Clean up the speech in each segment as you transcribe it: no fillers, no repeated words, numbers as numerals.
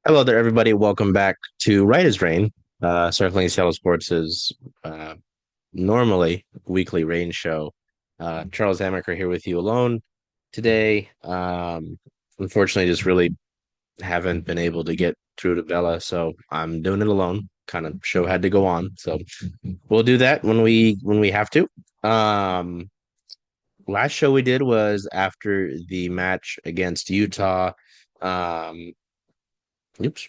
Hello there, everybody. Welcome back to Right as Rain. Circling Seattle Sports is uh, normally weekly rain show. Charles Hamaker here with you alone today. Unfortunately, just really haven't been able to get through to Bella, so I'm doing it alone. Kind of show had to go on, so we'll do that when we have to. Um, Last show we did was after the match against Utah. Um, Oops.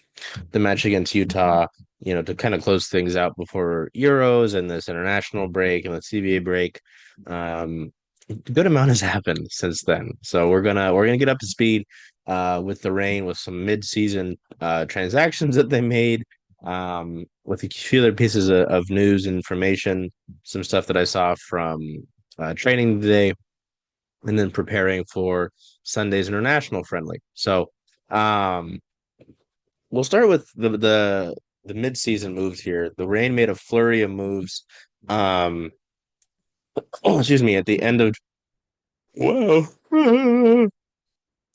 The match against Utah, to kind of close things out before Euros and this international break and the CBA break. Um, a good amount has happened since then. So we're gonna get up to speed with the Reign with some mid-season transactions that they made, with a few other pieces of news and information, some stuff that I saw from training today, and then preparing for Sunday's international friendly. So um we'll start with the mid-season moves here. The Reign made a flurry of moves. Um, excuse me, at the end of whoa,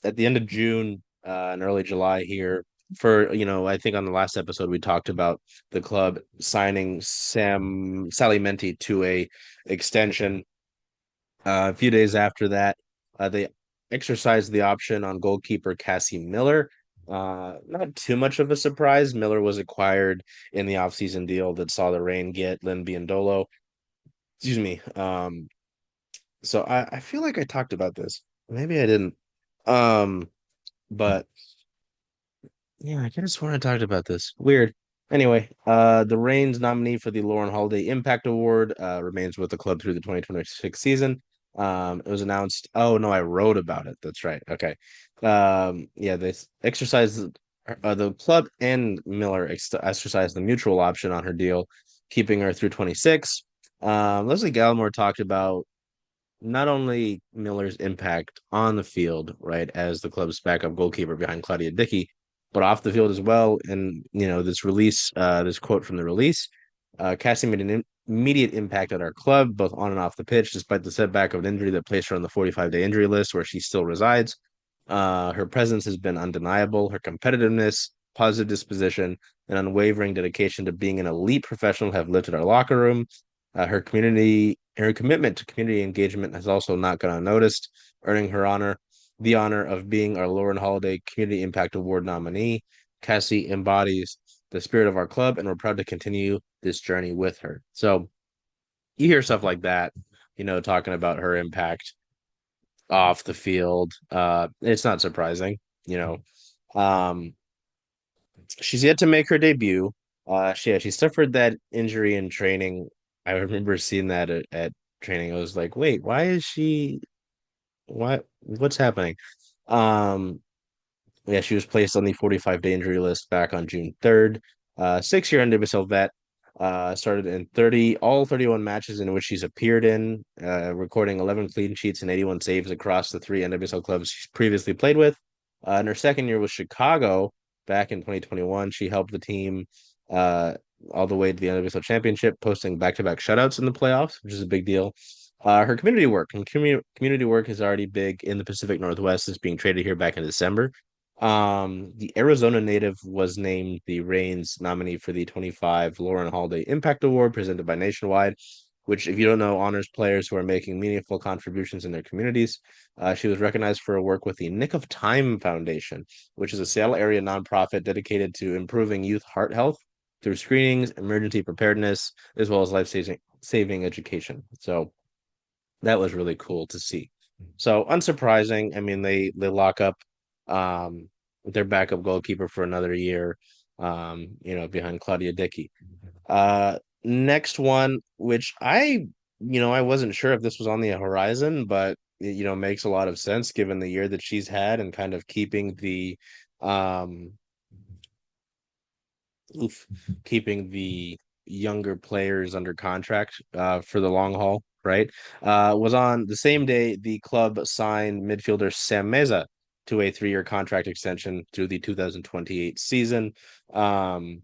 at the end of June and early July here. I think on the last episode we talked about the club signing Sally Menti to a extension. A few days after that, they exercised the option on goalkeeper Cassie Miller. Not too much of a surprise. Miller was acquired in the offseason deal that saw the Reign get Lynn Biondolo. Excuse me. So I feel like I talked about this. Maybe I didn't. Um, but yeah, I could have sworn I talked about this. Weird. Anyway, the Reign's nominee for the Lauren Holiday Impact Award remains with the club through the 2026 season. It was announced. Oh no, I wrote about it. That's right. Okay. Yeah, they exercised the club and Miller exercised the mutual option on her deal, keeping her through 26. Leslie Gallimore talked about not only Miller's impact on the field, right, as the club's backup goalkeeper behind Claudia Dickey, but off the field as well. And this quote from the release, Cassie made an immediate impact at our club, both on and off the pitch, despite the setback of an injury that placed her on the 45-day injury list, where she still resides. Her presence has been undeniable. Her competitiveness, positive disposition, and unwavering dedication to being an elite professional have lifted our locker room. Her commitment to community engagement has also not gone unnoticed, earning her the honor of being our Lauren Holiday Community Impact Award nominee. Cassie embodies the spirit of our club, and we're proud to continue this journey with her. So you hear stuff like that, talking about her impact off the field. It's not surprising, you know. Um, she's yet to make her debut. She suffered that injury in training. I remember seeing that at training. I was like, wait, why is she what's happening? Um, yeah, she was placed on the 45-day injury list back on June 3rd. 6-year NWSL vet. Started in 31 matches in which she's appeared in, recording 11 clean sheets and 81 saves across the three NWSL clubs she's previously played with. In her second year with Chicago back in 2021, she helped the team uh, all the way to the NWSL Championship, posting back-to-back shutouts in the playoffs, which is a big deal. Her community work is already big in the Pacific Northwest. Is being traded here back in December. The Arizona native was named the Reigns nominee for the 25 Lauren Holiday Impact Award presented by Nationwide, which, if you don't know, honors players who are making meaningful contributions in their communities. She was recognized for her work with the Nick of Time Foundation, which is a Seattle area nonprofit dedicated to improving youth heart health through screenings, emergency preparedness, as well as life saving education. So that was really cool to see. So unsurprising. I mean, they lock up um their backup goalkeeper for another year, behind Claudia Dickey. Next one, which I wasn't sure if this was on the horizon, but it makes a lot of sense given the year that she's had and kind of um oof, keeping the younger players under contract for the long haul, right? Was on the same day the club signed midfielder Sam Meza to a 3-year contract extension through the 2028 season. Um,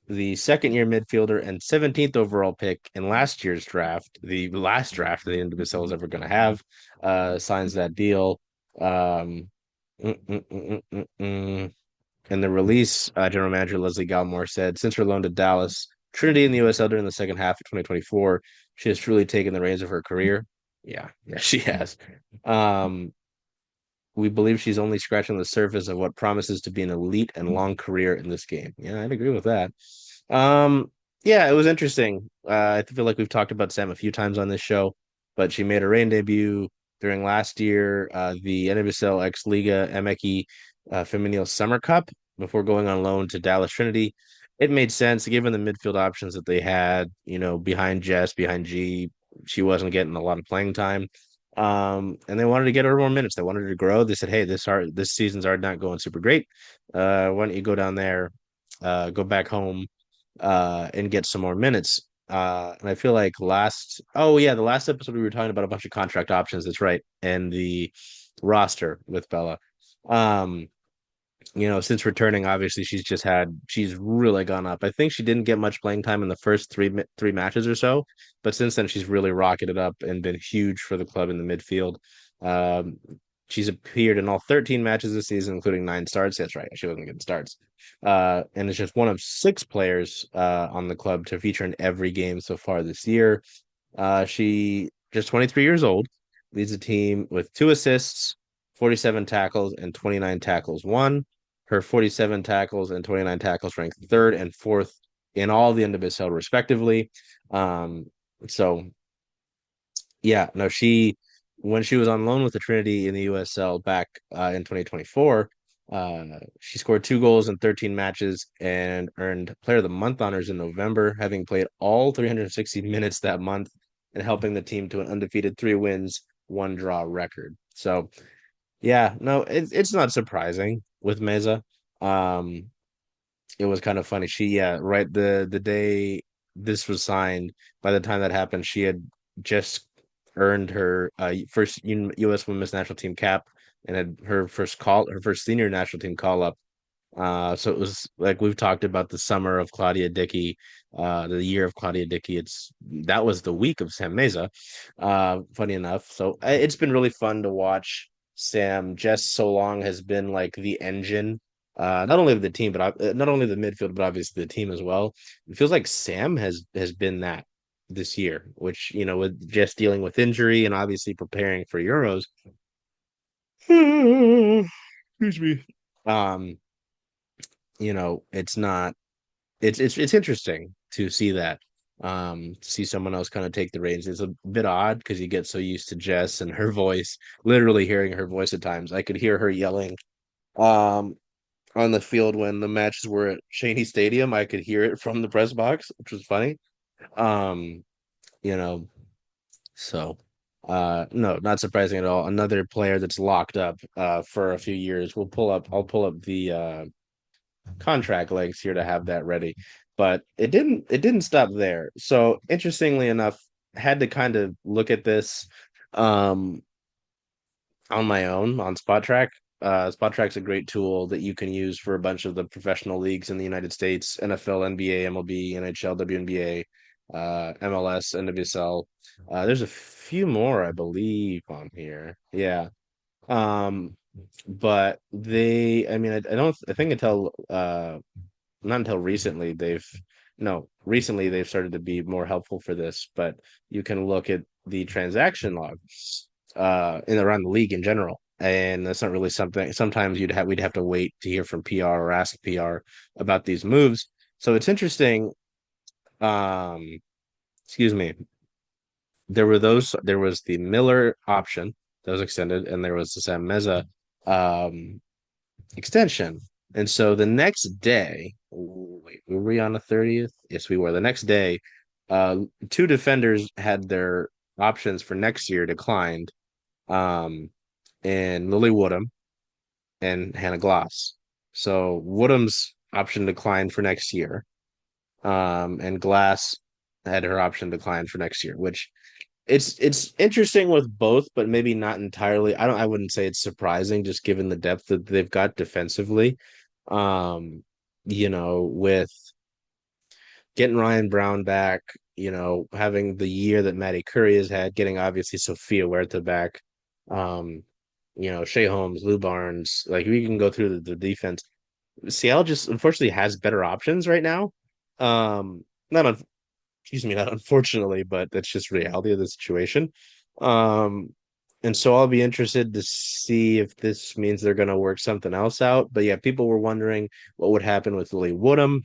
the second year midfielder and 17th overall pick in last year's draft, the last draft that the NWSL is ever going to have, signs that deal. Um, mm, mm, mm, mm, mm, mm. In the release, General Manager Leslie Galmore said, since her loan to Dallas Trinity in the USL during the second half of 2024, she has truly taken the reins of her career. Yeah, she has. Um, we believe she's only scratching the surface of what promises to be an elite and long career in this game. Yeah, I'd agree with that. Um, yeah, it was interesting. I feel like we've talked about Sam a few times on this show, but she made her Reign debut during last year, the NWSL X Liga Emeki Femenil Summer Cup before going on loan to Dallas Trinity. It made sense given the midfield options that they had, behind Jess, behind G. She wasn't getting a lot of playing time. And they wanted to get her more minutes. They wanted her to grow. They said, "Hey, this season's already not going super great. Why don't you go down there, go back home, and get some more minutes?" And I feel like the last episode we were talking about a bunch of contract options. That's right, and the roster with Bella. Um, since returning, obviously she's really gone up. I think she didn't get much playing time in the first three matches or so, but since then she's really rocketed up and been huge for the club in the midfield. Um, she's appeared in all 13 matches this season, including 9 starts. That's right, she wasn't getting starts. And it's just one of 6 players on the club to feature in every game so far this year. She just 23 years old, leads the team with 2 assists, 47 tackles, and 29 tackles won. Her 47 tackles and 29 tackles ranked third and fourth in all the NWSL respectively. Um, so yeah, no, when she was on loan with the Trinity in the USL back in 2024, she scored 2 goals in 13 matches and earned Player of the Month honors in November, having played all 360 minutes that month and helping the team to an undefeated 3 wins, 1 draw record. So yeah, no, it's not surprising with Meza. Um, it was kind of funny. Right, the day this was signed, by the time that happened, she had just earned her first U.S. Women's National Team cap and had her first senior national team call up. So it was like we've talked about the summer of Claudia Dickey, the year of Claudia Dickey. That was the week of Sam Meza, funny enough. So it's been really fun to watch Sam. Just so long has been like the engine, not only of the team, but not only the midfield, but obviously the team as well. It feels like Sam has been that this year, which with just dealing with injury and obviously preparing for Euros. Excuse me. Um, it's not it's interesting to see that to see someone else kind of take the reins. It's a bit odd because you get so used to Jess and her voice, literally hearing her voice at times. I could hear her yelling um on the field when the matches were at Shaney Stadium. I could hear it from the press box, which was funny. um you know so no, not surprising at all. Another player that's locked up for a few years. I'll pull up the contract links here to have that ready. But it didn't stop there. So interestingly enough, had to kind of look at this um on my own on Spot Track. Spot Track's a great tool that you can use for a bunch of the professional leagues in the United States: NFL, NBA, MLB, NHL, WNBA, MLS, NWSL. There's a few more, I believe, on here. Yeah. Um, but I don't, I think until not until recently they've no recently they've started to be more helpful for this, but you can look at the transaction log in around the league in general, and that's not really something. Sometimes we'd have to wait to hear from PR or ask PR about these moves. So it's interesting. um Excuse me. There was the Miller option that was extended, and there was the Sam Meza um extension. And so the next day, wait, were we on the 30th? Yes, we were. The next day, uh, 2 defenders had their options for next year declined, um, and Lily Woodham and Hannah Gloss. So Woodham's option declined for next year, and Glass had her option declined for next year, which it's interesting with both, but maybe not entirely. I wouldn't say it's surprising just given the depth that they've got defensively. Um, with getting Ryan Brown back, having the year that Maddie Curry has had, getting obviously Sophia Huerta back, um, Shea Holmes, Lou Barnes, like we can go through the defense. Seattle just unfortunately has better options right now. Not on, excuse me, not unfortunately, but that's just reality of the situation. Um, and so I'll be interested to see if this means they're going to work something else out. But yeah, people were wondering what would happen with Lily Woodham.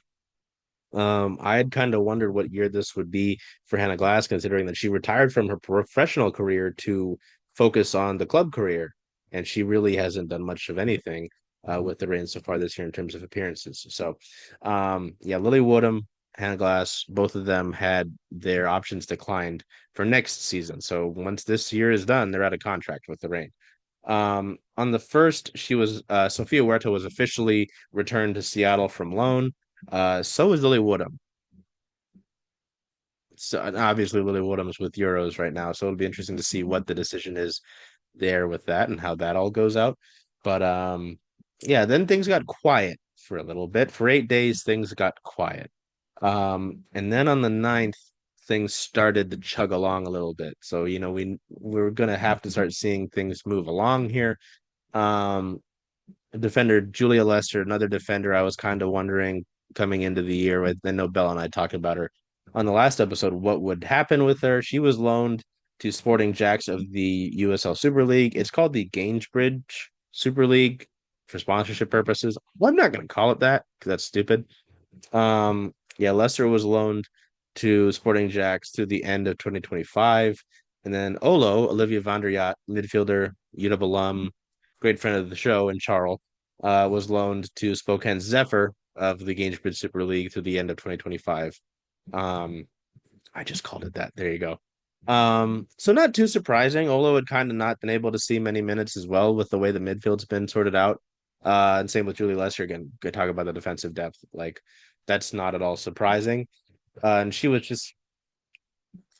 I had kind of wondered what year this would be for Hannah Glass, considering that she retired from her professional career to focus on the club career, and she really hasn't done much of anything with the Reign so far this year in terms of appearances. So, yeah, Lily Woodham, Hannah Glass, both of them had their options declined for next season. So once this year is done, they're out of contract with the Reign. On the first, she was Sophia Huerta was officially returned to Seattle from loan. So is Lily Woodham. So and obviously Lily Woodham's with Euros right now, so it'll be interesting to see what the decision is there with that and how that all goes out. But yeah, then things got quiet for a little bit. For 8 days, things got quiet. And then on the ninth, things started to chug along a little bit. So, we're gonna have to start seeing things move along here. Um, Defender Julia Lester, another defender. I was kind of wondering coming into the year. I know Bella and I talked about her on the last episode. What would happen with her? She was loaned to Sporting Jacks of the USL Super League. It's called the Gainsbridge Super League for sponsorship purposes. Well, I'm not going to call it that because that's stupid. Yeah, Lester was loaned to Sporting Jacks through the end of 2025. And then Olivia van der Yacht, midfielder, UW alum, great friend of the show, and Charles, was loaned to Spokane Zephyr of the Gainsbridge Super League through the end of 2025. Um, I just called it that. There you go. So not too surprising. Olo had kind of not been able to see many minutes as well with the way the midfield's been sorted out. And same with Julie Lester again. Good talk about the defensive depth. Like that's not at all surprising. And she was just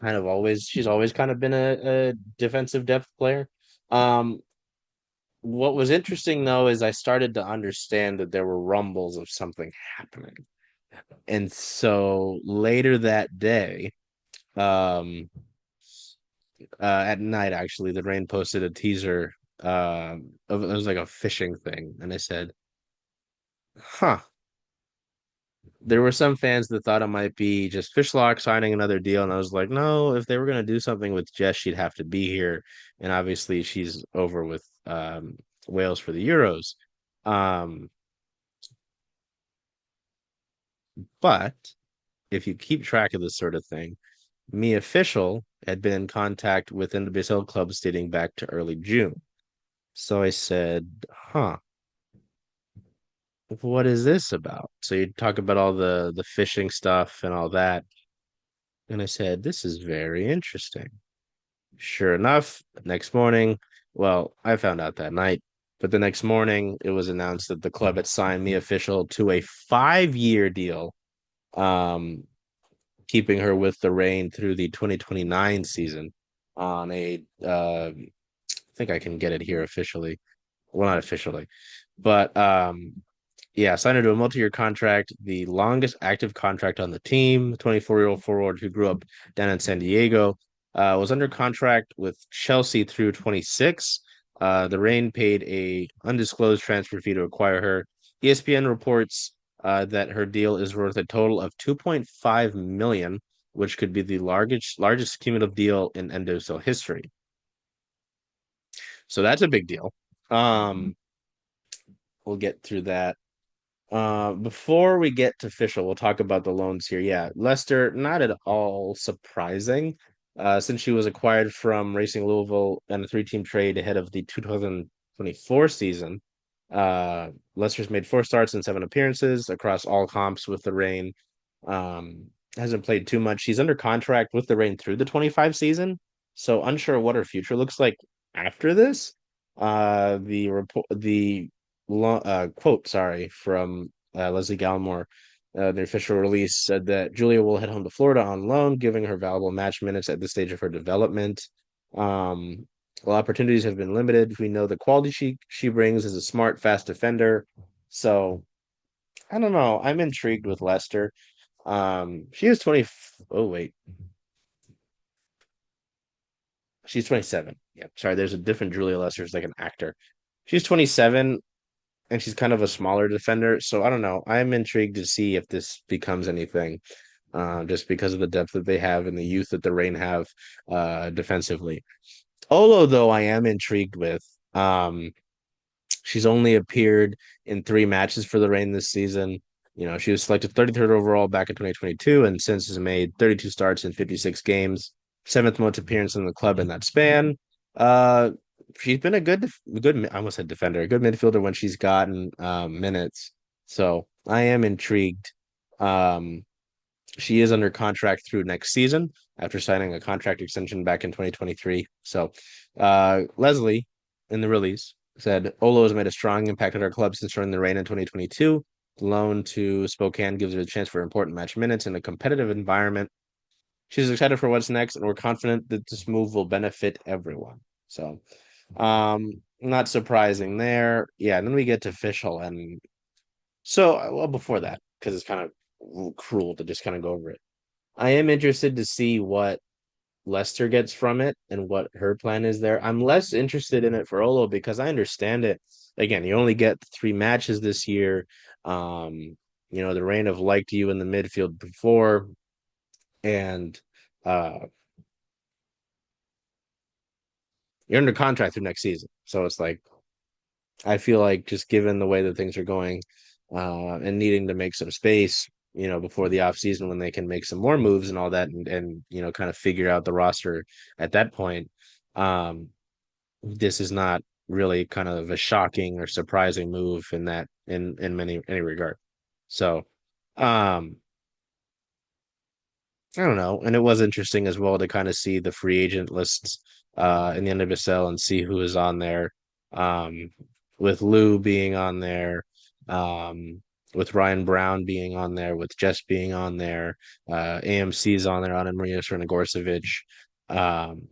she's always kind of been a defensive depth player. Um, what was interesting though is I started to understand that there were rumbles of something happening. And so later that day, um, at night actually, the Rain posted a teaser. It was like a fishing thing, and I said, "Huh." There were some fans that thought it might be just Fishlock signing another deal, and I was like, no, if they were gonna do something with Jess, she'd have to be here, and obviously she's over with Wales for the Euros. Um, but if you keep track of this sort of thing, Mia Fishel had been in contact with NWSL clubs dating back to early June. So I said, huh, what is this about? So you talk about all the fishing stuff and all that. And I said, this is very interesting. Sure enough, next morning, well, I found out that night, but the next morning it was announced that the club had signed Mia Fishel to a 5-year deal, um, keeping her with the Reign through the 2029 season on I think I can get it here officially. Well, not officially, but yeah, signed her to a multi-year contract, the longest active contract on the team. The 24-year-old forward who grew up down in San Diego was under contract with Chelsea through 26. The Reign paid a undisclosed transfer fee to acquire her. ESPN reports that her deal is worth a total of 2.5 million, which could be the largest cumulative deal in NWSL history. So that's a big deal. Um, we'll get through that. Before we get to Fishel, we'll talk about the loans here. Yeah, Leicester, not at all surprising, since she was acquired from Racing Louisville and a three-team trade ahead of the 2024 season. Leicester's made 4 starts and 7 appearances across all comps with the Reign. Um, hasn't played too much. She's under contract with the Reign through the 25 season, so unsure what her future looks like after this. The quote, sorry, from Leslie Gallimore, the official release said that Julia will head home to Florida on loan, giving her valuable match minutes at this stage of her development. Um, while opportunities have been limited, we know the quality she brings as a smart, fast defender. So I don't know. I'm intrigued with Leicester. She is 20. Oh wait, she's 27. Yeah, sorry. There's a different Julia Lester, who's like an actor. She's 27. and she's kind of a smaller defender. So I don't know. I'm intrigued to see if this becomes anything, just because of the depth that they have and the youth that the Reign have defensively. Olo, though, I am intrigued with. Um, she's only appeared in 3 matches for the Reign this season. She was selected 33rd overall back in 2022, and since has made 32 starts in 56 games, seventh most appearance in the club in that span. Uh, she's been a good, I almost said defender, a good midfielder when she's gotten minutes. So I am intrigued. Um, she is under contract through next season after signing a contract extension back in 2023. So, Leslie, in the release, said Olo has made a strong impact at our club since joining the Reign in 2022. The loan to Spokane gives her a chance for important match minutes in a competitive environment. She's excited for what's next, and we're confident that this move will benefit everyone. So, not surprising there. Yeah, and then we get to Fishel, and well, before that, because it's kind of cruel to just kind of go over it. I am interested to see what Leicester gets from it and what her plan is there. I'm less interested in it for Olo because I understand it. Again, you only get 3 matches this year. The Reign have liked you in the midfield before, and uh, you're under contract through next season. So it's like I feel like just given the way that things are going, and needing to make some space, before the off season when they can make some more moves and all that, and kind of figure out the roster at that point. Um, this is not really kind of a shocking or surprising move in that in any regard. So, um, I don't know, and it was interesting as well to kind of see the free agent lists in the NWSL and see who is on there. Um, with Lou being on there, with Ryan Brown being on there, with Jess being on there, AMC's on there, on Maria Srnagorcevic. Um,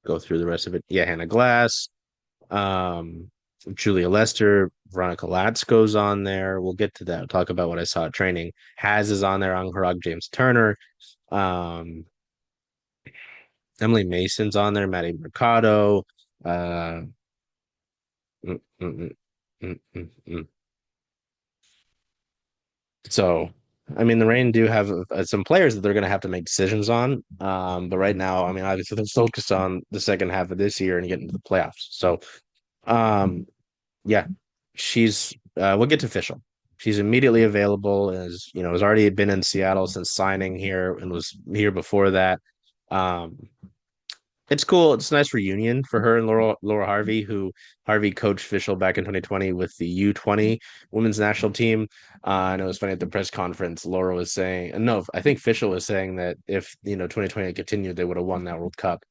go through the rest of it. Yeah, Hannah Glass, um, Julia Lester, Veronica Latsko's on there. We'll get to that. We'll talk about what I saw at training. Has is on there. Angharad James Turner. Um, Emily Mason's on there. Maddie Mercado. Uh, mm, mm, mm. So, I mean, the Reign do have some players that they're going to have to make decisions on. But right now, I mean, obviously they're focused on the second half of this year and getting to the playoffs. So, um, yeah, we'll get to Fishel. She's immediately available, as has already been in Seattle since signing here and was here before that. Um, it's cool. It's a nice reunion for her and Laura Harvey, who Harvey coached Fishel back in 2020 with the U20 women's national team. And it was funny at the press conference. Laura was saying, no, I think Fishel was saying that if 2020 had continued, they would have won that World Cup.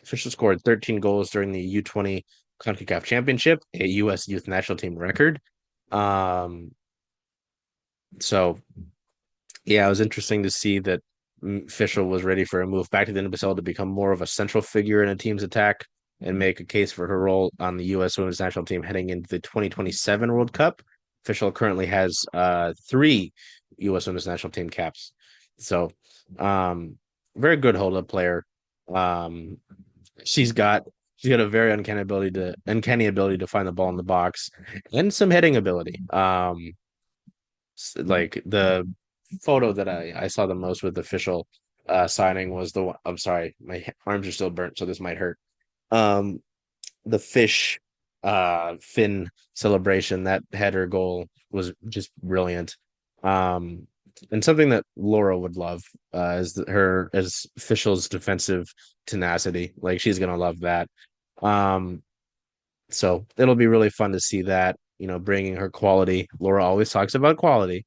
Fishel scored 13 goals during the U20 CONCACAF Championship, a U.S. Youth National Team record. Um, so yeah, it was interesting to see that Fishel was ready for a move back to the NWSL to become more of a central figure in a team's attack and make a case for her role on the U.S. Women's National Team heading into the 2027 World Cup. Fishel currently has 3 U.S. Women's National Team caps, so very good hold up player. Um, she's got she's got a very uncanny ability to find the ball in the box and some hitting ability. Like the photo that I saw the most with the official signing was the one. I'm sorry, my arms are still burnt, so this might hurt. Um, the fin celebration, that header goal was just brilliant. Um, and something that Laura would love is her as Fishel's defensive tenacity. Like she's gonna love that. Um, so it'll be really fun to see that, bringing her quality. Laura always talks about quality.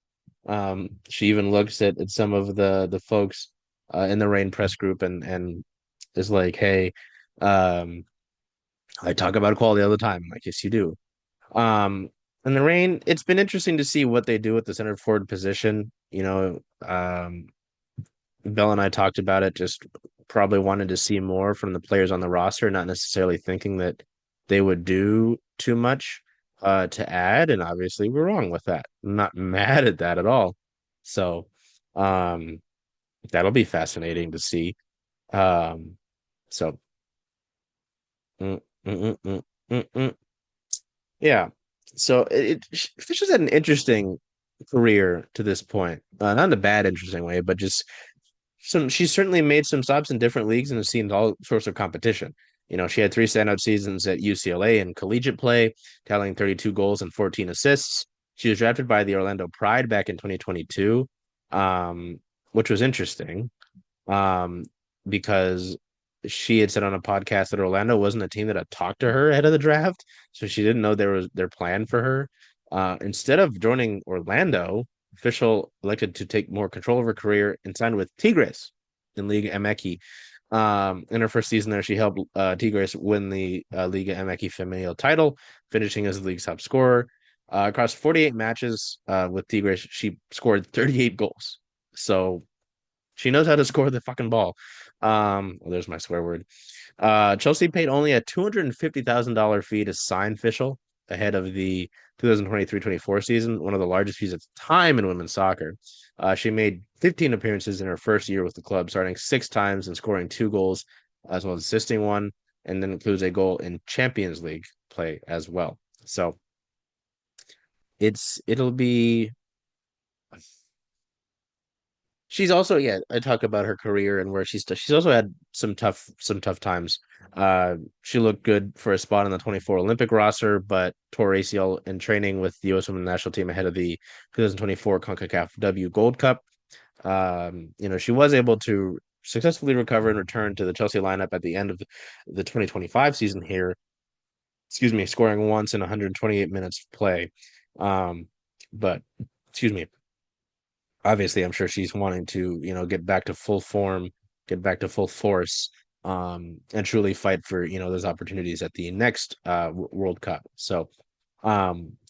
She even looks at some of the folks in the Reign press group and is like, hey, um, I talk about quality all the time. I'm like, yes, you do. Um, and the Reign, it's been interesting to see what they do with the center forward position. Bill and I talked about it, just probably wanted to see more from the players on the roster, not necessarily thinking that they would do too much to add. And obviously, we're wrong with that. I'm not mad at that at all. So um, that'll be fascinating to see. Um, so, mm, mm, mm, mm. Mm-mm. Yeah. So Fisher's had an interesting career to this point. Not in a bad, interesting way, but just some. She's certainly made some stops in different leagues and has seen all sorts of competition. She had three standout seasons at UCLA in collegiate play, tallying 32 goals and 14 assists. She was drafted by the Orlando Pride back in 2022, um, which was interesting um, because she had said on a podcast that Orlando wasn't a team that had talked to her ahead of the draft, so she didn't know there was their plan for her. Instead of joining Orlando, Fishel elected to take more control of her career and signed with Tigres in Liga MX. In her first season there, she helped Tigres win the Liga MX Femenil title, finishing as the league's top scorer. Across 48 matches with Tigres, she scored 38 goals. So she knows how to score the fucking ball. Well, there's my swear word. Chelsea paid only a $250,000 fee to sign Fishel ahead of the 2023-24 season, one of the largest fees at the time in women's soccer. She made 15 appearances in her first year with the club, starting six times and scoring two goals, as well as assisting one, and then includes a goal in Champions League play as well. So it'll be she's also, yeah, I talk about her career and where she's also had some tough times. She looked good for a spot on the 24 Olympic roster, but tore ACL in training with the U.S. Women's National Team ahead of the 2024 CONCACAF W Gold Cup. She was able to successfully recover and return to the Chelsea lineup at the end of the 2025 season here. Excuse me, scoring once in 128 minutes of play. Um, but excuse me, obviously I'm sure she's wanting to, get back to full form, get back to full force, and truly fight for, those opportunities at the next World Cup. So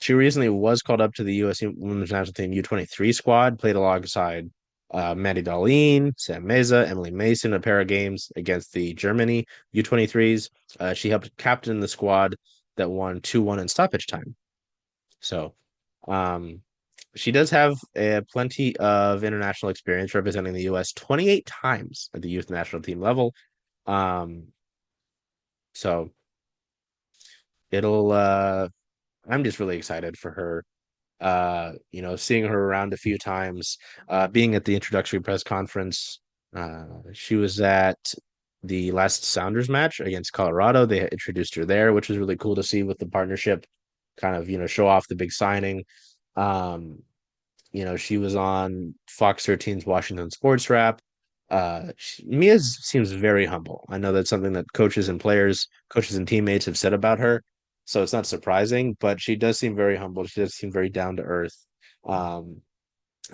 she recently was called up to the US Women's National Team U23 squad, played alongside Maddie Darlene, Sam Meza, Emily Mason, a pair of games against the Germany U23s. She helped captain the squad that won 2-1 in stoppage time. So um, she does have plenty of international experience representing the U.S. 28 times at the youth national team level. Um, so it'll I'm just really excited for her. Seeing her around a few times, being at the introductory press conference. She was at the last Sounders match against Colorado. They introduced her there, which was really cool to see with the partnership, kind of, show off the big signing. Um, she was on Fox 13's Washington Sports Wrap. Mia seems very humble. I know that's something that coaches and players, coaches and teammates have said about her, so it's not surprising. But she does seem very humble. She does seem very down to earth. Um,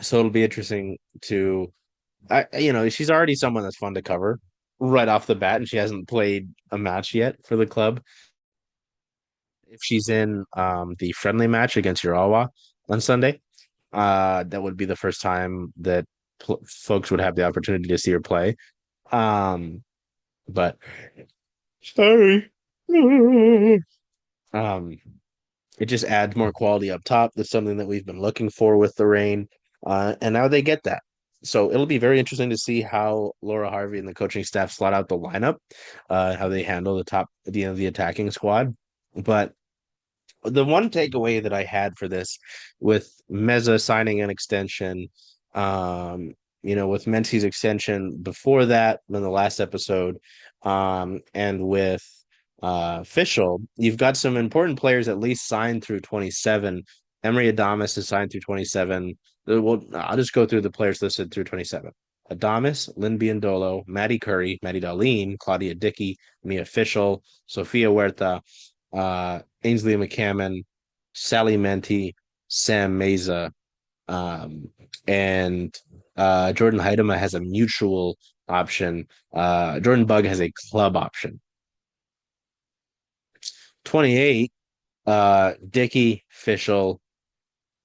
so it'll be interesting to, she's already someone that's fun to cover right off the bat, and she hasn't played a match yet for the club. If she's in the friendly match against Urawa on Sunday, that would be the first time that folks would have the opportunity to see her play. But sorry. um, it just adds more quality up top. That's something that we've been looking for with the Reign, and now they get that. So it'll be very interesting to see how Laura Harvey and the coaching staff slot out the lineup, how they handle the top, the attacking squad. But the one takeaway that I had for this, with Meza signing an extension, with Menzi's extension before that in the last episode, and with Fishel, you've got some important players at least signed through 27. Emeri Adames is signed through 27. Well, I'll just go through the players listed through 27. Adames, Lynn Biondolo, Maddie Curry, Maddie Darlene, Claudia Dickey, Mia Fishel, Sofia Huerta, Ainsley McCammon, Sally Menti, Sam Meza, um, and Jordan Heidema has a mutual option. Jordan Bug has a club option. 28, Dickey, Fishel,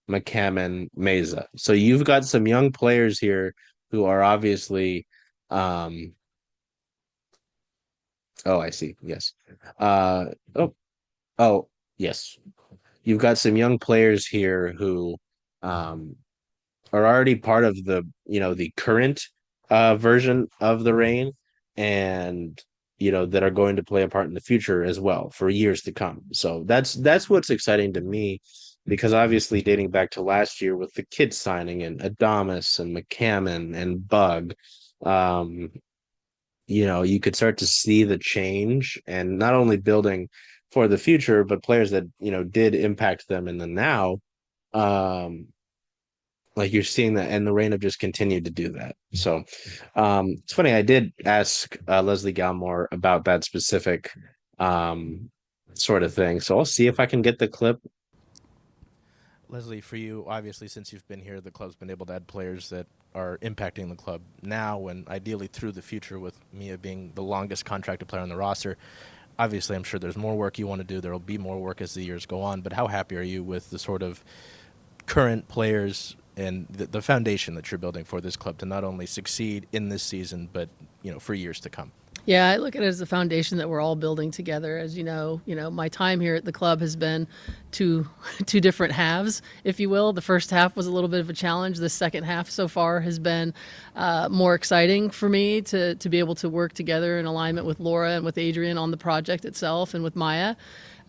McCammon, Meza. So you've got some young players here who are obviously, um, oh, I see. Yes. Uh, oh, oh, yes. You've got some young players here who um, are already part of the current version of the Reign, and that are going to play a part in the future as well for years to come. So that's what's exciting to me, because obviously dating back to last year with the kids signing and Adames and McCammon and Bug, um, you could start to see the change, and not only building for the future, but players that, did impact them in the now. Um, like you're seeing that, and the Reign have just continued to do that. So it's funny, I did ask Leslie Galmore about that specific sort of thing. So I'll see if I can get the clip. Leslie, for you, obviously, since you've been here, the club's been able to add players that are impacting the club now and ideally through the future, with Mia being the longest contracted player on the roster. Obviously, I'm sure there's more work you want to do. There will be more work as the years go on. But how happy are you with the sort of current players and the foundation that you're building for this club to not only succeed in this season, but for years to come? Yeah, I look at it as a foundation that we're all building together. As you know, my time here at the club has been two different halves, if you will. The first half was a little bit of a challenge. The second half so far has been more exciting for me to be able to work together in alignment with Laura and with Adrian on the project itself, and with Maya.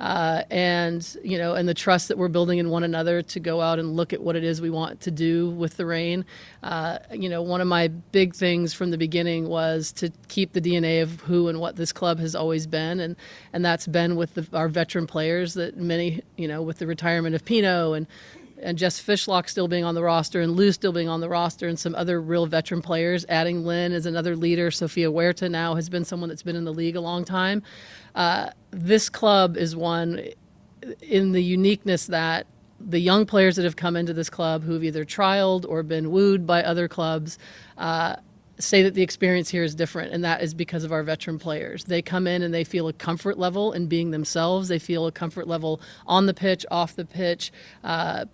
And the trust that we're building in one another to go out and look at what it is we want to do with the Reign. One of my big things from the beginning was to keep the DNA of who and what this club has always been, and that's been with our veteran players that many, with the retirement of Pino and Jess Fishlock still being on the roster, and Lou still being on the roster, and some other real veteran players, adding Lynn as another leader. Sophia Huerta now has been someone that's been in the league a long time. This club is one in the uniqueness that the young players that have come into this club who've either trialed or been wooed by other clubs say that the experience here is different, and that is because of our veteran players. They come in and they feel a comfort level in being themselves. They feel a comfort level on the pitch, off the pitch,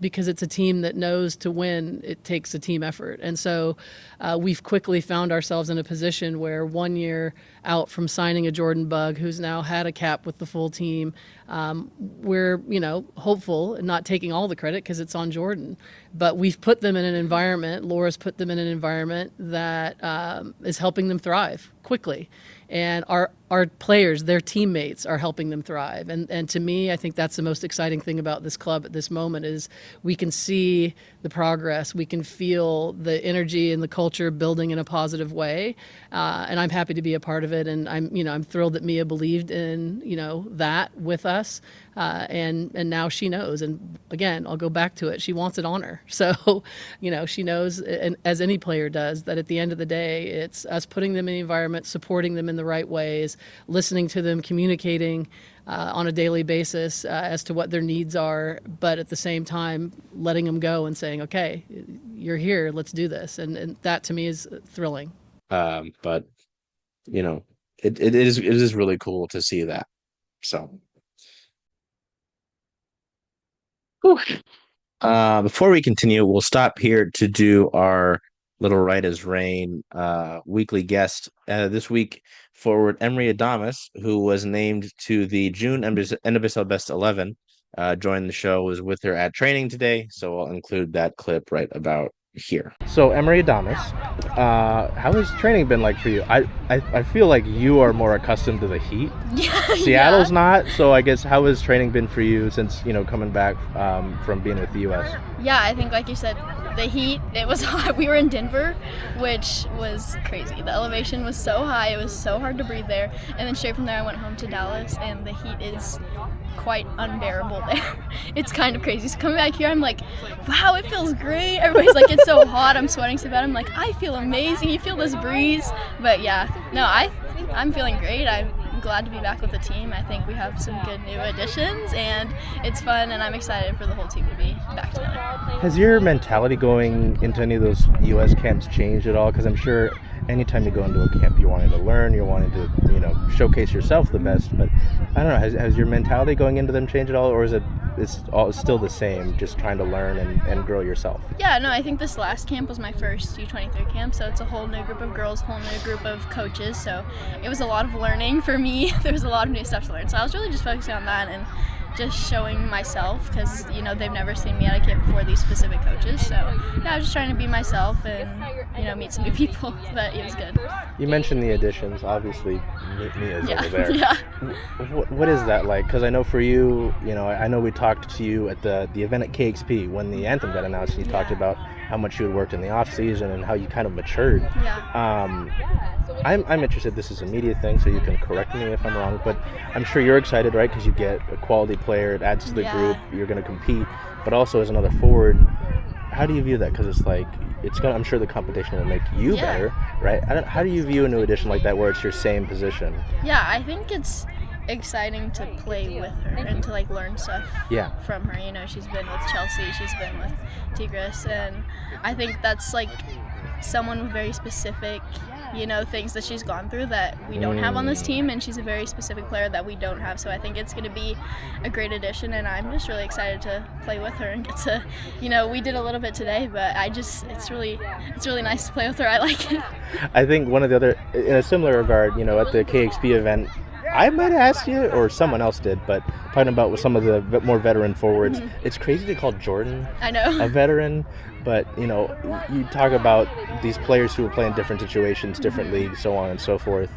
because it's a team that knows to win, it takes a team effort. And so we've quickly found ourselves in a position where 1 year out from signing a Jordan Bug, who's now had a cap with the full team, we're, hopeful, and not taking all the credit because it's on Jordan, but we've put them in an environment, Laura's put them in an environment that is helping them thrive quickly. And our players, their teammates, are helping them thrive. And to me, I think that's the most exciting thing about this club at this moment is we can see the progress. We can feel the energy and the culture building in a positive way. And I'm happy to be a part of it. And I'm thrilled that Mia believed in, that with us. And now she knows. And again, I'll go back to it. She wants it on her. So, she knows, and as any player does, that at the end of the day, it's us putting them in the environment, supporting them in the right ways, listening to them, communicating on a daily basis as to what their needs are, but at the same time, letting them go and saying, okay, you're here, let's do this. And that to me is thrilling. But, it is really cool to see that. So. Whew. Before we continue, we'll stop here to do our little Right as Rain weekly guest. This week, forward Emeri Adames, who was named to the June NWSL Best 11, joined the show, was with her at training today, so I'll include that clip right about here. So Emeri Adames, how has training been like for you? I feel like you are more accustomed to the heat. Yeah, Seattle's not, so I guess how has training been for you since coming back from being with the U.S.? Yeah, I think like you said, the heat, it was hot. We were in Denver, which was crazy. The elevation was so high, it was so hard to breathe there. And then straight from there I went home to Dallas, and the heat is quite unbearable there. It's kind of crazy. So coming back here, I'm like, wow, it feels great. Everybody's like, it's so hot, I'm sweating so bad. I'm like, I feel amazing. You feel this breeze. But yeah, no, I'm feeling great. I'm glad to be back with the team. I think we have some good new additions, and it's fun, and I'm excited for the whole team to be back together. Has your mentality going into any of those U.S. camps changed at all? Because I'm sure anytime you go into a camp, you're wanting to learn, you're wanting to, showcase yourself the best. But I don't know, has your mentality going into them changed at all, or is it's still the same, just trying to learn and grow yourself? Yeah, no, I think this last camp was my first U23 camp, so it's a whole new group of girls, whole new group of coaches, so it was a lot of learning for me. There was a lot of new stuff to learn, so I was really just focusing on that and just showing myself because, you know, they've never seen me at a camp before, these specific coaches. So, yeah, I was just trying to be myself and, you know, meet some new people, but it was good. You mentioned the additions. Obviously, Mia's over there. Yeah. What is that like? Because I know for you, you know, I know we talked to you at the event at KXP when the anthem got announced, and you talked about how much you had worked in the off season and how you kind of matured. Yeah. I'm interested. This is a media thing, so you can correct me if I'm wrong. But I'm sure you're excited, right? Because you get a quality player. It adds to the group. You're going to compete, but also as another forward. How do you view that? Because it's like I'm sure the competition will make you better, right? How do you view a new addition like that, where it's your same position? Yeah, I think it's exciting to play with her and to like learn stuff from her. You know, she's been with Chelsea, she's been with Tigres, and I think that's like someone with very specific, you know, things that she's gone through that we don't have on this team, and she's a very specific player that we don't have. So I think it's going to be a great addition, and I'm just really excited to play with her and get to, you know, we did a little bit today, but it's really nice to play with her. I like it. I think one of the other, in a similar regard, you know, at the KXP event, I might have asked you, or someone else did, but talking about with some of the more veteran forwards, it's crazy to call Jordan a veteran, but, you know, you talk about these players who are playing different situations, different leagues, so on and so forth.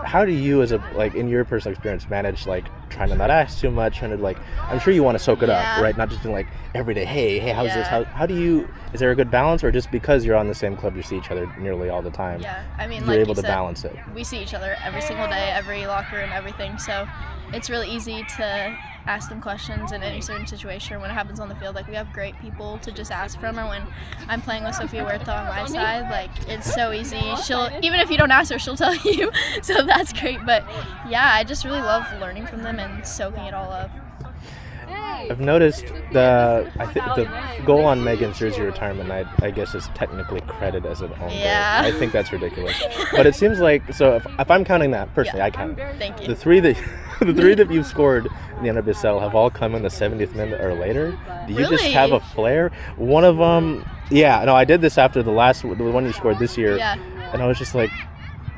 How do you, as in your personal experience, manage, like, trying to not ask too much, trying to, like, I'm sure you want to soak it up, right? Not just being like, every day, hey, how's this? How do you, is there a good balance, or just because you're on the same club, you see each other nearly all the time? Yeah, I mean, you're like able you to said, balance it. We see each other every single day, every locker room, everything, so it's really easy to ask them questions in any certain situation. When it happens on the field, like, we have great people to just ask from, or when I'm playing with Sophia Huerta on my side, like, it's so easy. She'll, even if you don't ask her, she'll tell you, so that's great. But yeah, I just really love learning from them and soaking it all up. I've noticed the goal on Megan's jersey retirement night, I guess, is technically credited as an own goal. I think that's ridiculous. But it seems like, so if I'm counting that, personally, I count. Thank you. The three that you've scored in the NWSL have all come in the 70th minute or later. Do you just have a flair? One of them, I did this after the one you scored this year, and I was just like,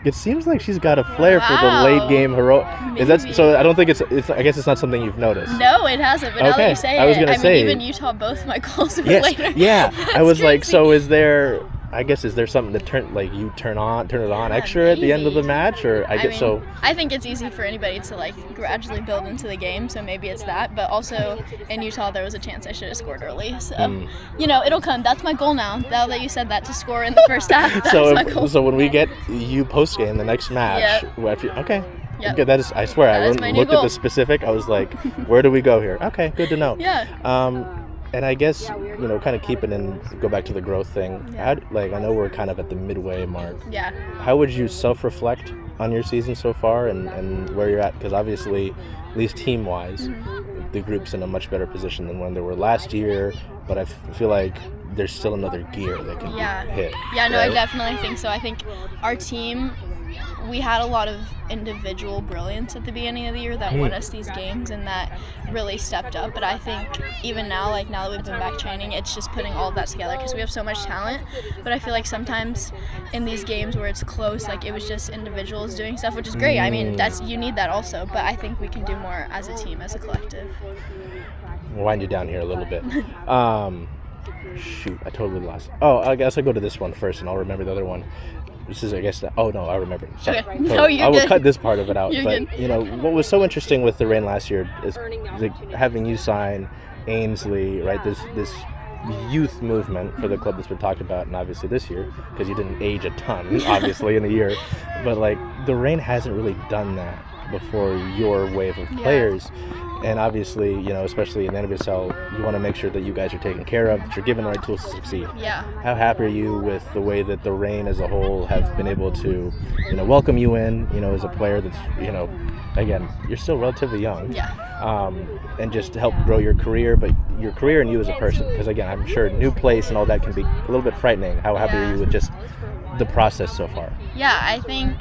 it seems like she's got a flair for the late game heroic. Is that so? I don't think it's. I guess it's not something you've noticed. No, it hasn't. But now that you say I was gonna say, even Utah, both my goals were later. Yeah, I was crazy. Like, so is there? I guess, is there something to turn it on extra at the end of the match, or I think it's easy for anybody to like gradually build into the game, so maybe it's that. But also in Utah, there was a chance I should have scored early, so you know, it'll come. That's my goal now. Now that you said that, to score in the first half, that's my goal. So when we get you post game the next match, okay. Okay, that is. I swear, I looked at the specific. I was like, where do we go here? Okay, good to know. And I guess, you know, kind of go back to the growth thing. I know we're kind of at the midway mark. How would you self-reflect on your season so far and where you're at? Because obviously, at least team-wise, the group's in a much better position than when they were last year. But I feel like there's still another gear that can be hit. Yeah, no, right? I definitely think so. I think our team, we had a lot of individual brilliance at the beginning of the year that won us these games and that really stepped up. But I think even now, like now that we've been back training, it's just putting all of that together because we have so much talent. But I feel like sometimes in these games where it's close, like it was just individuals doing stuff, which is great. I mean, you need that also. But I think we can do more as a team, as a collective. We'll wind you down here a little bit. Shoot, I totally lost. Oh, I guess I'll go to this one first and I'll remember the other one. This is, I guess, oh no, I remember. Sorry. Okay. No, you're I will good. cut this part of it out. You're but, good. You know, what was so interesting with the Reign last year is having you sign Ainsley, right? This youth movement for the club that's been talked about, and obviously this year, because you didn't age a ton, obviously, in a year. But, like, the Reign hasn't really done that before your wave of players. And obviously, you know, especially in the NWSL, you want to make sure that you guys are taken care of, that you're given the right tools to succeed. Yeah. How happy are you with the way that the Reign as a whole have been able to, you know, welcome you in, you know, as a player that's, you know, again, you're still relatively young. Yeah. And just to help grow your career, but your career and you as a person. Because, again, I'm sure new place and all that can be a little bit frightening. How happy are you with just the process so far? Yeah, I think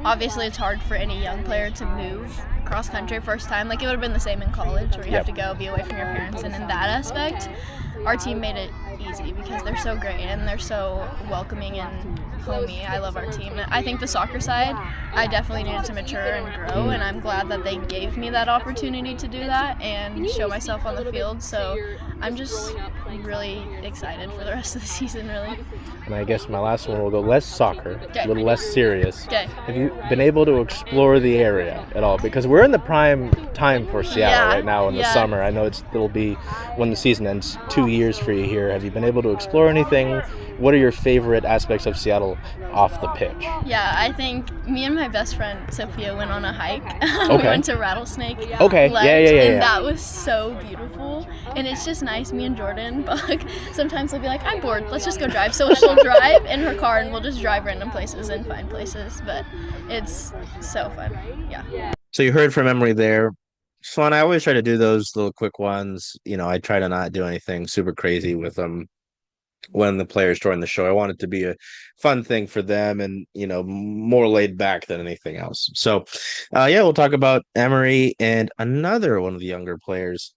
obviously it's hard for any young player to move cross country first time. Like, it would have been the same in college where you have to go be away from your parents. And in that aspect, our team made it easy because they're so great and they're so welcoming and homey. I love our team. I think the soccer side, I definitely needed to mature and grow, and I'm glad that they gave me that opportunity to do that and show myself on the field. So I'm just really excited for the rest of the season, really. And I guess my last one will go less soccer, Okay. a little less serious. Okay. Have you been able to explore the area at all? Because we're in the prime time for Seattle right now in the summer. I know it'll be when the season ends, 2 years for you here. Have you been able to explore anything? What are your favorite aspects of Seattle off the pitch? Yeah, I think me and my best friend Sophia went on a hike. Okay. We went to Rattlesnake Okay. Ledge, Yeah. and that was so beautiful. And it's just nice. Me and Jordan, Buck, sometimes we'll be like, I'm bored, let's just go drive. So she'll drive in her car and we'll just drive random places and find places. But it's so fun. Yeah. So you heard from Emeri there. It's fun. I always try to do those little quick ones. I try to not do anything super crazy with them when the players join the show. I want it to be a fun thing for them and, more laid back than anything else. So, we'll talk about Emeri and another one of the younger players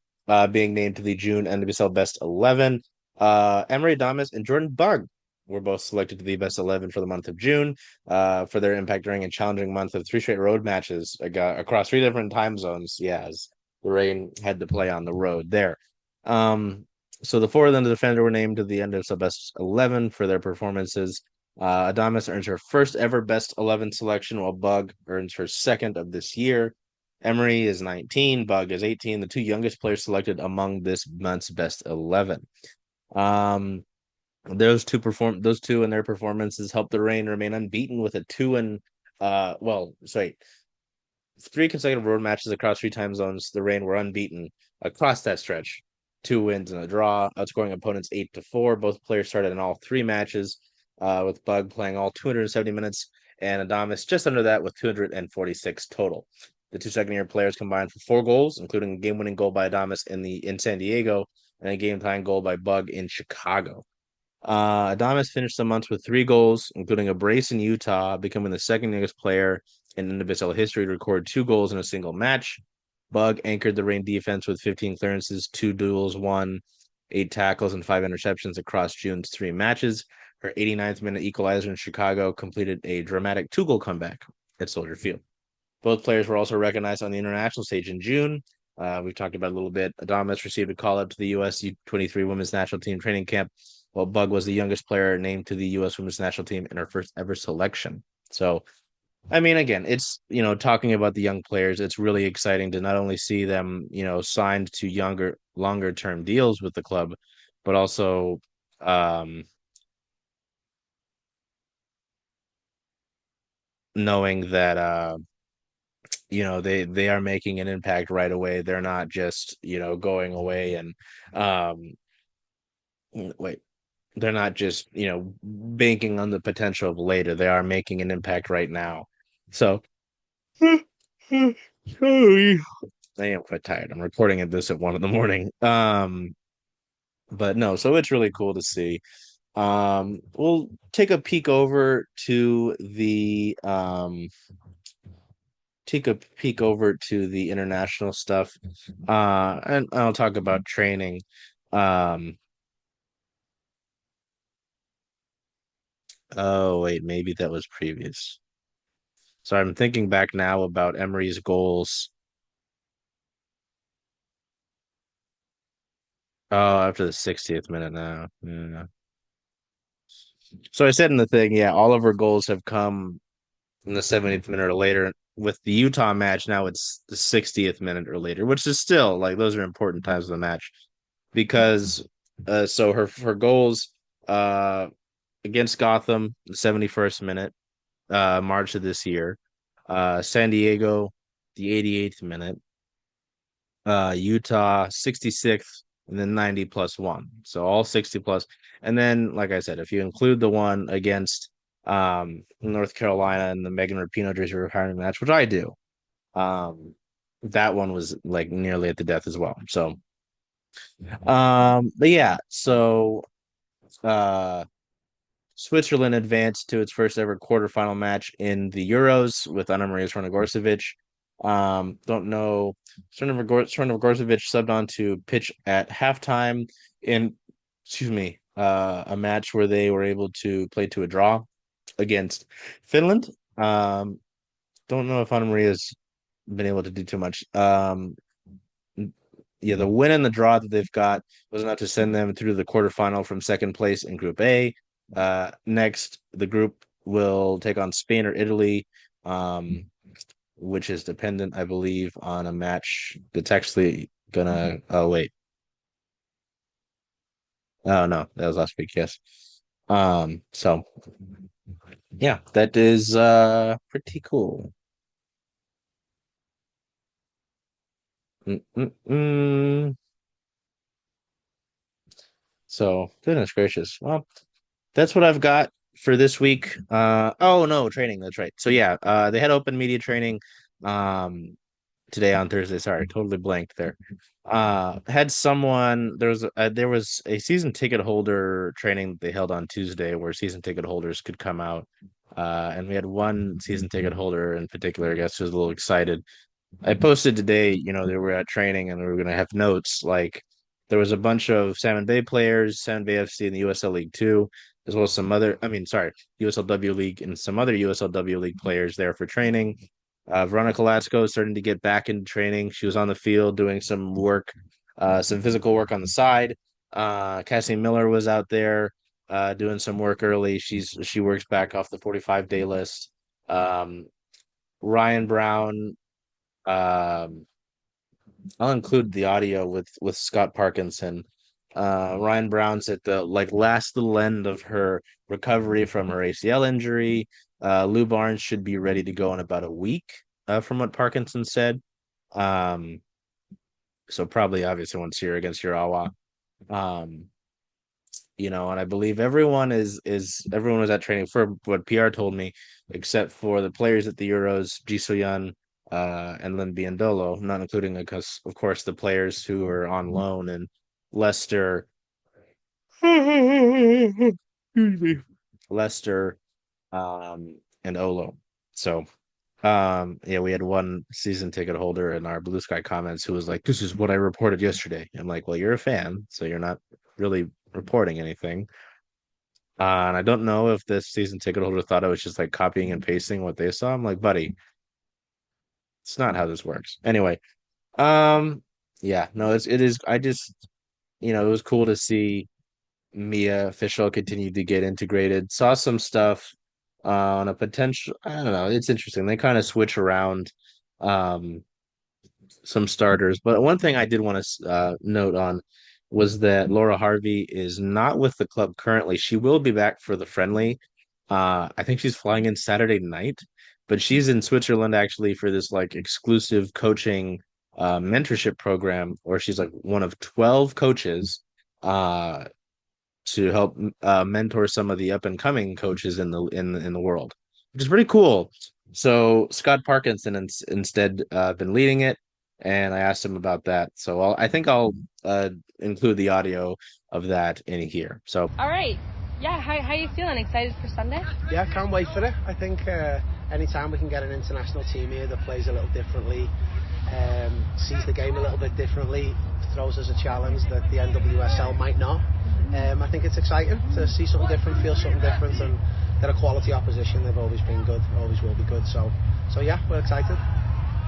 being named to the June NWSL Best 11. Emeri Adames and Jordan Bugg were both selected to the Best 11 for the month of June for their impact during a challenging month of 3 straight road matches across 3 different time zones. As the Reign had to play on the road there. So the 4 of them, the defender, were named to the NWSL Best 11 for their performances. Adames earns her first ever Best 11 selection, while Bugg earns her second of this year. Emeri is 19, Bugg is 18, the 2 youngest players selected among this month's Best 11. Those two and their performances helped the Reign remain unbeaten with a 3 consecutive road matches across 3 time zones. The Reign were unbeaten across that stretch. 2 wins and a draw, outscoring opponents 8-4. Both players started in all 3 matches, with Bugg playing all 270 minutes and Adames just under that with 246 total. The 2 second-year players combined for 4 goals, including a game-winning goal by Adames in San Diego and a game-tying goal by Bugg in Chicago. Adames finished the month with 3 goals, including a brace in Utah, becoming the second youngest player in NWSL history to record 2 goals in a single match. Bugg anchored the Reign defense with 15 clearances, 2 duels won, 8 tackles, and 5 interceptions across June's 3 matches. Her 89th minute equalizer in Chicago completed a dramatic 2-goal comeback at Soldier Field. Both players were also recognized on the international stage in June. We've talked about it a little bit. Adames received a call-up to the U.S. U23 women's national team training camp, while Bugg was the youngest player named to the U.S. women's national team in her first ever selection. So, again, it's, talking about the young players, it's really exciting to not only see them, signed to longer term deals with the club, but also, knowing that, they are making an impact right away. They're not just, going away and, they're not just, banking on the potential of later. They are making an impact right now. So, I am quite tired. I'm recording this at 1 a.m. But no, so it's really cool to see. We'll take a peek over to the international stuff. And I'll talk about training. Oh wait, maybe that was previous. So I'm thinking back now about Emeri's goals. Oh, after the 60th minute now. Yeah. So I said in the thing, all of her goals have come in the 70th minute or later. With the Utah match, now it's the 60th minute or later, which is still those are important times of the match because so her goals against Gotham, the 71st minute, March of this year, San Diego, the 88th minute, Utah 66th, and then 90 plus 1. So all 60 plus. And then, like I said, if you include the one against North Carolina and the Megan Rapinoe jersey retirement match, which I do, that one was nearly at the death as well. So, but yeah, so Switzerland advanced to its first ever quarterfinal match in the Euros with Anna Maria Srnogorcevic. Don't know. Sornovagorsevich subbed on to pitch at halftime in, a match where they were able to play to a draw against Finland. Don't know if Anna Maria's been able to do too much. Yeah, the win and the draw that they've got was enough to send them through the quarterfinal from second place in Group A. Next, the group will take on Spain or Italy, which is dependent, I believe, on a match that's actually gonna. Oh wait, oh no, that was last week. Yes. So yeah, that is pretty cool. Mm-mm-mm. So goodness gracious. Well, that's what I've got for this week. Oh no, training. That's right. So yeah, they had open media training today on Thursday. Sorry, totally blanked there. Had someone there was a season ticket holder training that they held on Tuesday where season ticket holders could come out. And we had one season ticket holder in particular, I guess, who was a little excited. I posted today, they were at training and we were going to have notes. Like there was a bunch of Salmon Bay players, Salmon Bay FC in the USL League 2, as well as some other, USLW League and some other USLW League players there for training. Veronica Latsko is starting to get back into training. She was on the field doing some work, some physical work on the side. Cassie Miller was out there doing some work early. She works back off the 45-day list. Ryan Brown, um, I'll include the audio with Scott Parkinson. Ryan Brown's at the last little end of her recovery from her ACL injury. Lou Barnes should be ready to go in about a week, from what Parkinson said. Um, so probably obviously once you're against Urawa. Um, and I believe everyone was at training for what PR told me, except for the players at the Euros, Ji So-yun, and Lynn Biondolo, not including, because of course the players who are on loan and Leicester, Leicester, and Olo. So, yeah, we had one season ticket holder in our Blue Sky comments who was like, "This is what I reported yesterday." I'm like, "Well, you're a fan, so you're not really reporting anything." And I don't know if this season ticket holder thought I was just like copying and pasting what they saw. I'm like, buddy, it's not how this works. Anyway, yeah, no, it is. I just, it was cool to see Mia Fishel continue to get integrated. Saw some stuff on a potential. I don't know. It's interesting. They kind of switch around um some starters, but one thing I did want to note on was that Laura Harvey is not with the club currently. She will be back for the friendly. I think she's flying in Saturday night, but she's in Switzerland actually for this like exclusive coaching mentorship program where she's like one of 12 coaches uh to help mentor some of the up and coming coaches in the world, which is pretty cool. So Scott Parkinson instead been leading it, and I asked him about that. So I think I'll include the audio of that in here. So all right, yeah, how you feeling? Excited for Sunday? Yeah, can't wait for it. I think anytime we can get an international team here that plays a little differently, sees the game a little bit differently, throws us a challenge that the NWSL might not. I think it's exciting to see something different, feel something different, and they're a quality opposition. They've always been good, always will be good. So yeah, we're excited.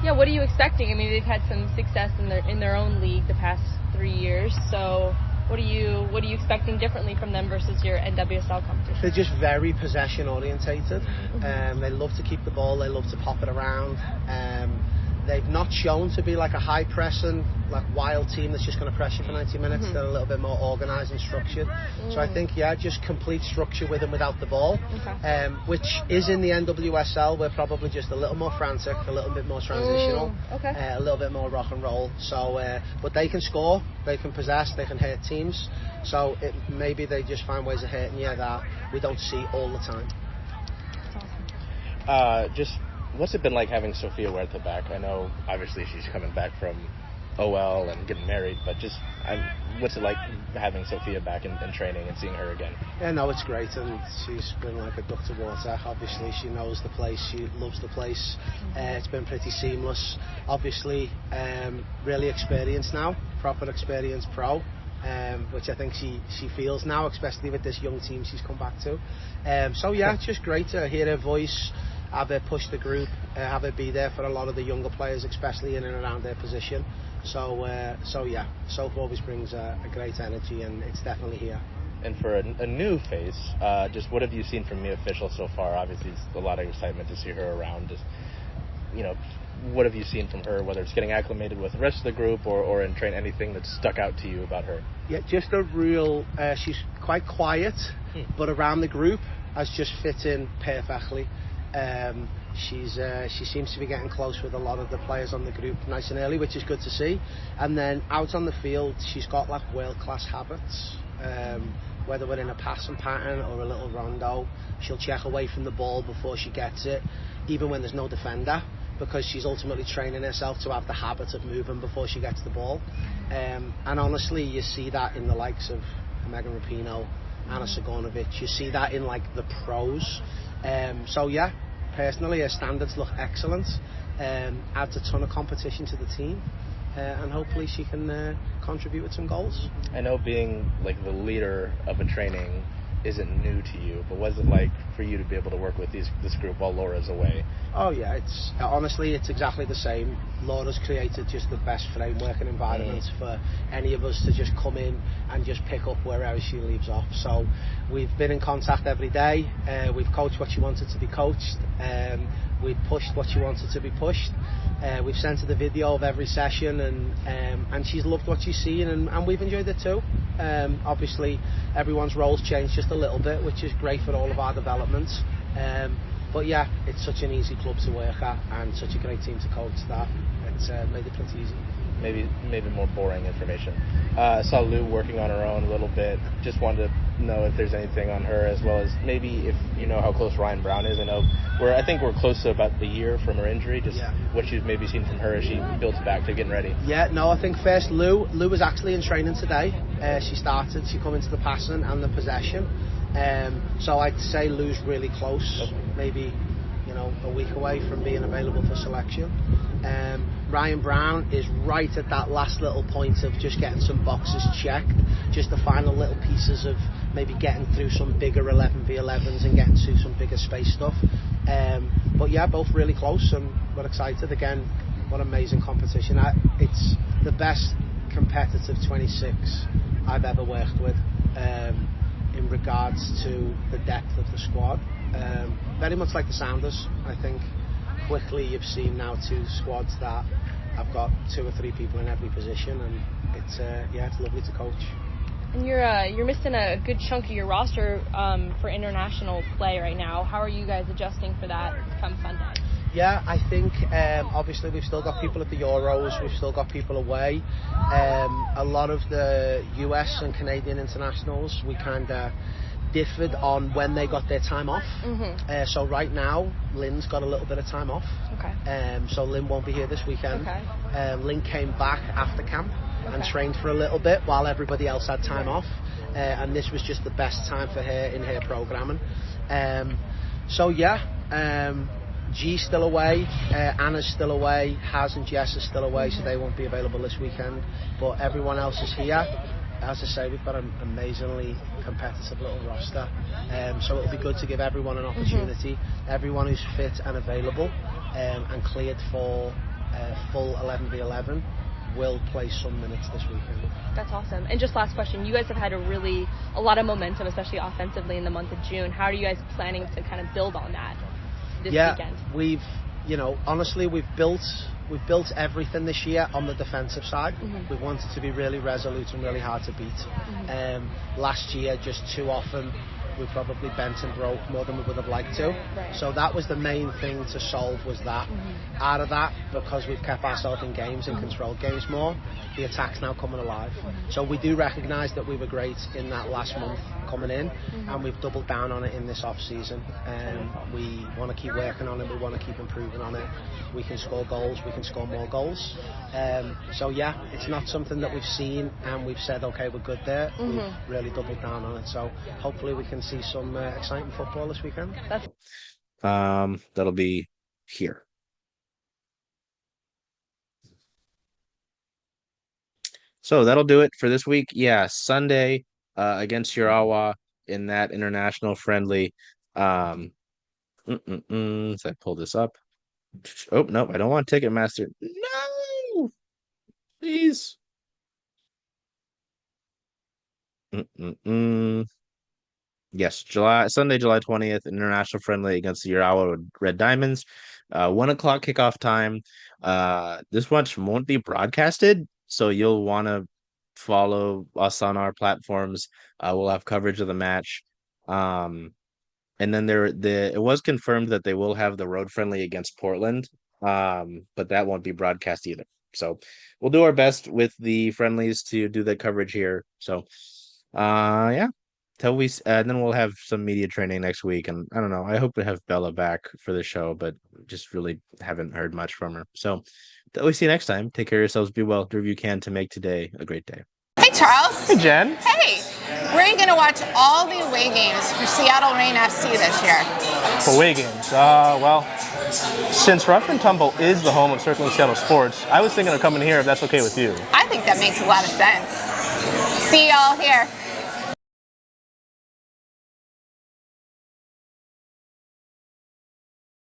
Yeah, what are you expecting? I mean, they've had some success in their own league the past 3 years. So what are you expecting differently from them versus your NWSL competition? They're just very possession orientated. They love to keep the ball. They love to pop it around. They've not shown to be like a high pressing, like wild team that's just going to press you for 90 minutes. They're a little bit more organised and structured. So I think, yeah, just complete structure with and without the ball, which is in the NWSL. We're probably just a little more frantic, a little bit more transitional, a little bit more rock and roll. So, but they can score, they can possess, they can hurt teams. So maybe they just find ways of hurting you that we don't see all the time. Just what's it been like having Sophia Huerta back? I know obviously she's coming back from OL and getting married, but just what's it like having Sophia back in training and seeing her again? Yeah, no, it's great, and she's been like a duck to water. Obviously, she knows the place, she loves the place. It's been pretty seamless. Obviously, really experienced now, proper experienced pro, which I think she feels now, especially with this young team she's come back to. So yeah, it's just great to hear her voice, have her push the group, have her be there for a lot of the younger players, especially in and around their position. So yeah, Soph always brings a great energy, and it's definitely here. And for a new face, just what have you seen from Mia Fishel so far? Obviously, it's a lot of excitement to see her around. Just, what have you seen from her, whether it's getting acclimated with the rest of the group or in train, anything that stuck out to you about her? Yeah, just a real, she's quite quiet, but around the group has just fit in perfectly. She seems to be getting close with a lot of the players on the group nice and early, which is good to see. And then out on the field, she's got like world-class habits. Whether we're in a passing pattern or a little rondo, she'll check away from the ball before she gets it, even when there's no defender, because she's ultimately training herself to have the habit of moving before she gets the ball. And honestly, you see that in the likes of Megan Rapinoe, Anna Sigurnovic. You see that in like the pros. So yeah, personally, her standards look excellent. Adds a ton of competition to the team, and hopefully she can contribute with some goals. I know being like the leader of a training isn't new to you, but what's it like for you to be able to work with this group while Laura's away? Oh yeah, it's honestly it's exactly the same. Laura's created just the best framework and environment for any of us to just come in and just pick up wherever she leaves off. So we've been in contact every day. We've coached what she wanted to be coached. We've pushed what she wanted to be pushed. We've sent her the video of every session, and she's loved what she's seen, and we've enjoyed it too. Obviously, everyone's roles change just a little bit, which is great for all of our developments. But yeah, it's such an easy club to work at and such a great team to coach that it's made it pretty easy. Maybe more boring information. Saw Lou working on her own a little bit. Just wanted to know if there's anything on her, as well as maybe if you know how close Ryan Brown is. I think we're close to about the year from her injury. Just what you've maybe seen from her as she builds back to getting ready. Yeah, no, I think first Lou was actually in training today. She come into the passing and the possession. So I'd say Lou's really close. Okay. Maybe a week away from being available for selection. Ryan Brown is right at that last little point of just getting some boxes checked, just the final little pieces of maybe getting through some bigger 11v11s and getting to some bigger space stuff. But yeah, both really close, and we're excited. Again, what amazing competition. It's the best competitive 26 I've ever worked with in regards to the depth of the squad. Very much like the Sounders, I think. Quickly you've seen now two squads that have got 2 or 3 people in every position, and it's lovely to coach. And you're missing a good chunk of your roster for international play right now. How are you guys adjusting for that come Sunday? Yeah, I think obviously we've still got people at the Euros, we've still got people away. A lot of the US and Canadian internationals, we kind of differed on when they got their time off. So right now, Lynn's got a little bit of time off. Okay. So Lynn won't be here this weekend. Okay. Lynn came back after camp and trained for a little bit while everybody else had time off. And this was just the best time for her in her programming. So yeah, G's still away, Anna's still away, Haz and Jess are still away, so they won't be available this weekend. But everyone else is here. As I say, we've got an amazingly competitive little roster, so it'll be good to give everyone an opportunity. Everyone who's fit and available and cleared for full 11v11 will play some minutes this weekend. That's awesome. And just last question, you guys have had a lot of momentum, especially offensively in the month of June. How are you guys planning to kind of build on that this weekend? We've honestly, we've built everything this year on the defensive side. We wanted to be really resolute and really hard to beat. Last year, just too often, we probably bent and broke more than we would have liked to. So that was the main thing to solve, was that. Out of that, because we've kept ourselves in games and controlled games more, the attack's now coming alive. So we do recognise that we were great in that last month coming in, and we've doubled down on it in this off-season. We want to keep working on it, we want to keep improving on it. We can score goals, we can score more goals. So yeah, it's not something that we've seen and we've said, okay, we're good there. We've really doubled down on it. So hopefully we can see some exciting football this weekend. That'll be here. So that'll do it for this week. Yeah, Sunday against Urawa in that international friendly. So I pull this up. Oh, no, I don't want Ticketmaster. No! Please. Yes, Sunday, July 20th, international friendly against the Urawa Red Diamonds. 1 o'clock kickoff time. This match won't be broadcasted, so you'll want to follow us on our platforms. We'll have coverage of the match. And then it was confirmed that they will have the road friendly against Portland, but that won't be broadcast either. So we'll do our best with the friendlies to do the coverage here. So, yeah. Then we'll have some media training next week, and I don't know. I hope to have Bella back for the show, but just really haven't heard much from her. So, till we see you next time. Take care of yourselves. Be well. Do whatever you can to make today a great day. Hey, Charles. Hey, Jen. Hey. Where are you going to watch all the away games for Seattle Reign FC this year? Away games. Well, since Rough and Tumble is the home of Circling Seattle Sports, I was thinking of coming here if that's okay with you. I think that makes a lot of sense. See y'all here.